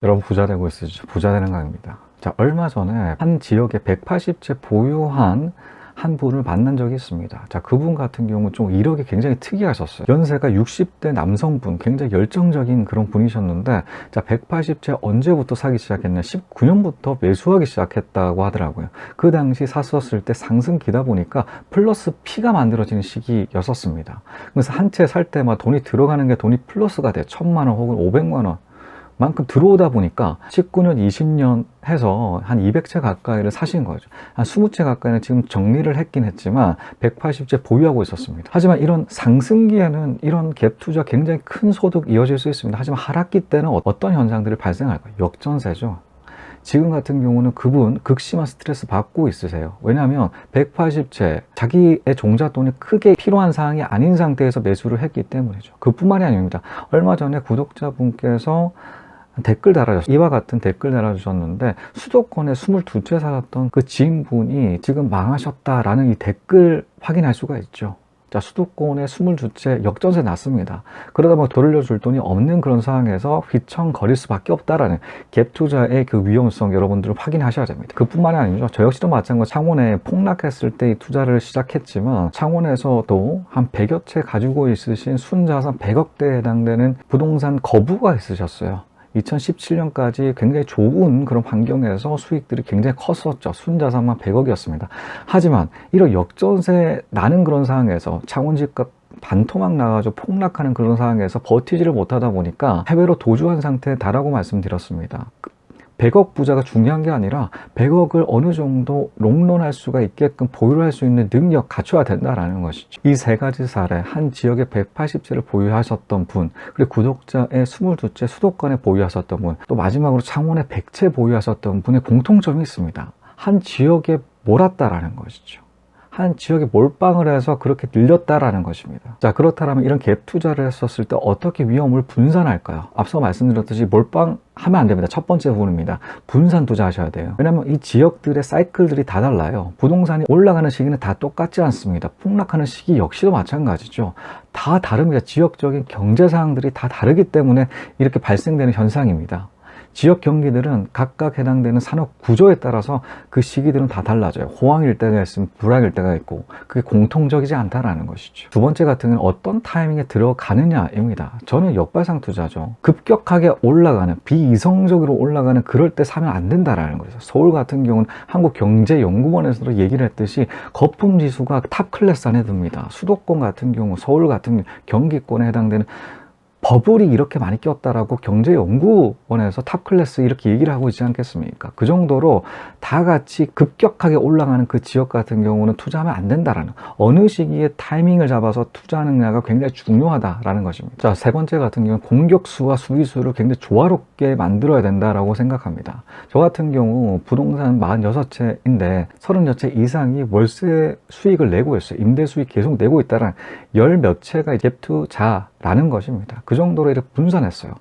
여러분 부자 되고 있으시죠? 부자 되는 강입니다. 자, 얼마 전에 한 지역에 180채 보유한 한 분을 만난 적이 있습니다. 자, 그분 같은 경우는 좀 이력이 굉장히 특이하셨어요. 연세가 60대 남성분, 굉장히 열정적인 그런 분이셨는데, 자, 180채 언제부터 사기 시작했냐? 19년부터 매수하기 시작했다고 하더라고요. 그 당시 샀었을 때 상승기다 보니까 플러스 P가 만들어지는 시기였었습니다. 그래서 한 채 살 때마다 돈이 들어가는 게 돈이 플러스가 돼. 1000만 원 혹은 500만 원. 만큼 들어오다 보니까 19년, 20년 해서 한 200채 가까이를 사신 거죠. 한 20채 가까이는 지금 정리를 했긴 했지만 180채 보유하고 있었습니다. 하지만 이런 상승기에는 이런 갭 투자 굉장히 큰 소득 이어질 수 있습니다. 하지만 하락기 때는 어떤 현상들이 발생할까요? 역전세죠. 지금 같은 경우는 그분 극심한 스트레스 받고 있으세요. 왜냐하면 180채 자기의 종잣돈이 크게 필요한 사항이 아닌 상태에서 매수를 했기 때문이죠. 그뿐만이 아닙니다. 얼마 전에 구독자분께서 댓글 달아주셨어요. 이와 같은 댓글 달아주셨는데, 수도권에 22채 살았던 그 지인분이 지금 망하셨다라는 이 댓글 확인할 수가 있죠. 자, 수도권에 22채 역전세 났습니다. 그러다 보면 돌려줄 돈이 없는 그런 상황에서 휘청거릴 수밖에 없다라는 갭 투자의 그 위험성 여러분들은 확인하셔야 됩니다. 그뿐만이 아니죠. 저 역시도 마찬가지로 창원에 폭락했을 때 이 투자를 시작했지만, 창원에서도 한 100여 채 가지고 있으신 순자산 100억대에 해당되는 부동산 거부가 있으셨어요. 2017년까지 굉장히 좋은 그런 환경에서 수익들이 굉장히 컸었죠. 순자산만 100억이었습니다. 하지만 이런 역전세 나는 그런 상황에서 창원 집값 반토막 나가지고 폭락하는 그런 상황에서 버티지를 못하다 보니까 해외로 도주한 상태에 달하고 말씀드렸습니다. 100억 부자가 중요한 게 아니라 100억을 어느 정도 롱런할 수가 있게끔 보유를 할 수 있는 능력 갖춰야 된다라는 것이죠. 이 세 가지 사례, 한 지역에 180채를 보유하셨던 분, 그리고 구독자의 22채 수도권에 보유하셨던 분, 또 마지막으로 창원에 100채 보유하셨던 분의 공통점이 있습니다. 한 지역에 몰았다라는 것이죠. 한 지역에 몰빵을 해서 그렇게 늘렸다라는 것입니다. 자, 그렇다면 이런 갭 투자를 했었을 때 어떻게 위험을 분산할까요? 앞서 말씀드렸듯이 몰빵하면 안 됩니다. 첫 번째 부분입니다. 분산 투자하셔야 돼요. 왜냐하면 이 지역들의 사이클들이 다 달라요. 부동산이 올라가는 시기는 다 똑같지 않습니다. 폭락하는 시기 역시도 마찬가지죠. 다 다릅니다. 지역적인 경제 상황들이 다 다르기 때문에 이렇게 발생되는 현상입니다. 지역 경기들은 각각 해당되는 산업 구조에 따라서 그 시기들은 다 달라져요. 호황일 때가 있으면 불황일 때가 있고, 그게 공통적이지 않다라는 것이죠. 두 번째 같은 경우는 어떤 타이밍에 들어가느냐입니다. 저는 역발상 투자죠. 급격하게 올라가는, 비이성적으로 올라가는 그럴 때 사면 안 된다라는 거죠. 서울 같은 경우는 한국경제연구원에서도 얘기를 했듯이 거품 지수가 탑 클래스 안에 듭니다. 수도권 같은 경우, 서울 같은 경우, 경기권에 해당되는 버블이 이렇게 많이 꼈다라고 경제연구원에서 탑클래스 이렇게 얘기를 하고 있지 않겠습니까? 그 정도로 다 같이 급격하게 올라가는 그 지역 같은 경우는 투자하면 안 된다라는, 어느 시기에 타이밍을 잡아서 투자하느냐가 굉장히 중요하다라는 것입니다. 자, 세 번째 같은 경우는 공격수와 수비수를 굉장히 조화롭게 만들어야 된다라고 생각합니다. 저 같은 경우 부동산 46채인데 30여 채 이상이 월세 수익을 내고 있어요. 임대 수익 계속 내고 있다는 열 몇 채가 갭 투자라는 것입니다. 그 정도로 이렇게 분산했어요.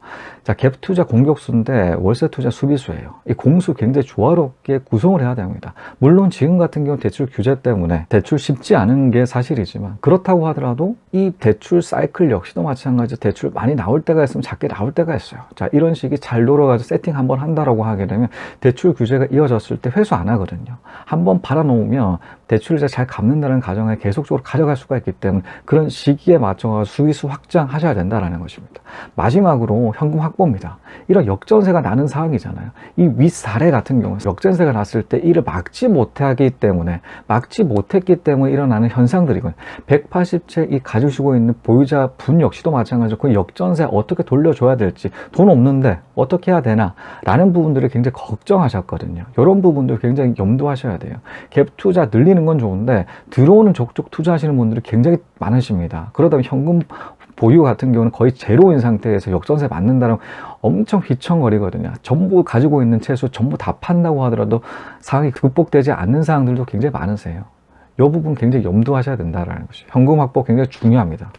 자, 갭 투자 공격수인데 월세 투자 수비수예요. 이 공수 굉장히 조화롭게 구성을 해야 됩니다. 물론 지금 같은 경우 대출 규제 때문에 대출 쉽지 않은 게 사실이지만, 그렇다고 하더라도 이 대출 사이클 역시도 마찬가지로 대출 많이 나올 때가 있으면 작게 나올 때가 있어요. 자, 이런 식이 잘 돌아가서 세팅 한번 한다라고 하게 되면 대출 규제가 이어졌을 때 회수 안 하거든요. 한번 팔아놓으면 대출을 잘 갚는다는 가정에 계속적으로 가져갈 수가 있기 때문에 그런 시기에 맞춰서 수비수 확장하셔야 된다는 것입니다. 마지막으로 현금 확보입니다. 이런 역전세가 나는 상황이잖아요. 이 윗사례 같은 경우는 역전세가 났을 때 이를 막지 못했기 때문에 일어나는 현상들이거든요. 180채 이 가지고 있는 보유자 분 역시도 마찬가지로 그 역전세 어떻게 돌려줘야 될지, 돈 없는데 어떻게 해야 되나 라는 부분들을 굉장히 걱정하셨거든요. 이런 부분들 굉장히 염두하셔야 돼요. 갭 투자 늘리는 건 좋은데 들어오는 족족 투자하시는 분들이 굉장히 많으십니다. 그러다 보면 현금 보유 같은 경우는 거의 제로인 상태에서 역전세 맞는다는 엄청 휘청거리거든요. 전부 가지고 있는 채수 전부 다 판다고 하더라도 상황이 극복되지 않는 사항들도 굉장히 많으세요. 이 부분 굉장히 염두하셔야 된다는 것이죠. 현금 확보 굉장히 중요합니다.